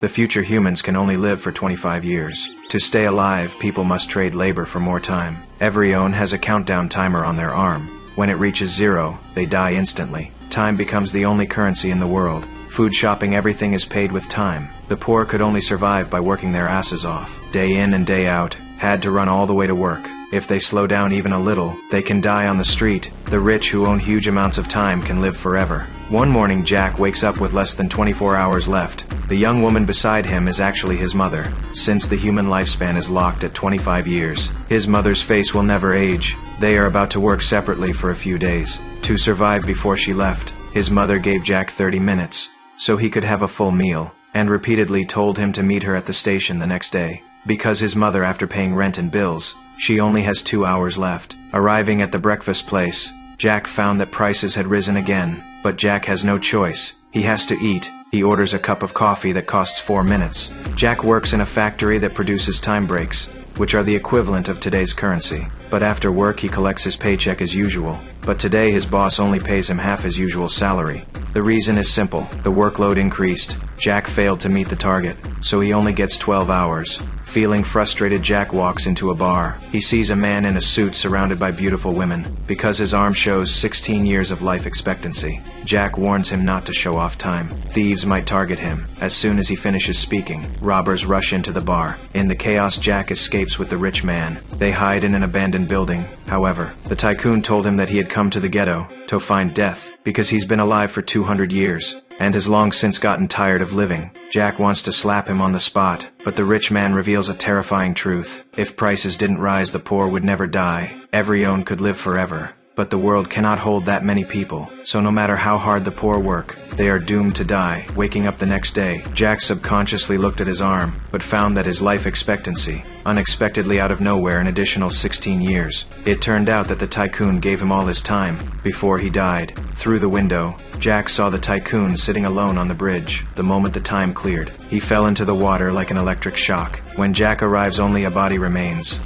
The future humans can only live for 25 years. To stay alive, people must trade labor for more time. Every Own has a countdown timer on their arm. When it reaches 0, they die instantly. Time becomes the only currency in the world. Food shopping, everything is paid with time. The poor could only survive by working their asses off. Day in and day out, had to run all the way to work. If they slow down even a little, they can die on the street. The rich who own huge amounts of time can live forever. One morning, Jack wakes up with less than 24 hours left. The young woman beside him is actually his mother, since the human lifespan is locked at 25 years. His mother's face will never age. They are about to work separately for a few days. To survive before she left, his mother gave Jack 30 minutes, so he could have a full meal, and repeatedly told him to meet her at the station the next day. Because his mother, after paying rent and bills, she only has 2 hours left. Arriving at the breakfast place, Jack found that prices had risen again, but Jack has no choice. He has to eat. He orders a cup of coffee that costs 4 minutes. Jack works in a factory that produces time breaks, which are the equivalent of today's currency. But after work, he collects his paycheck as usual. But today, his boss only pays him half his usual salary. The reason is simple. The workload increased. Jack failed to meet the target, so he only gets 12 hours. Feeling frustrated, Jack walks into a bar. He sees a man in a suit surrounded by beautiful women. Because his arm shows 16 years of life expectancy, Jack warns him not to show off time. Thieves might target him. As soon as he finishes speaking, robbers rush into the bar. In the chaos, Jack escapes with the rich man. They hide in an abandoned building. However, the tycoon told him that he had come to the ghetto to find death, because he's been alive for 200 years, and has long since gotten tired of living. Jack wants to slap him on the spot, but the rich man reveals a terrifying truth. If prices didn't rise, the poor would never die. Every Own could live forever. But the world cannot hold that many people, so no matter how hard the poor work, they are doomed to die. Waking up the next day, Jack subconsciously looked at his arm, but found that his life expectancy, unexpectedly out of nowhere, an additional 16 years. It turned out that the tycoon gave him all his time before he died. Through the window, Jack saw the tycoon sitting alone on the bridge. The moment the time cleared, he fell into the water like an electric shock. When Jack arrives, only a body remains.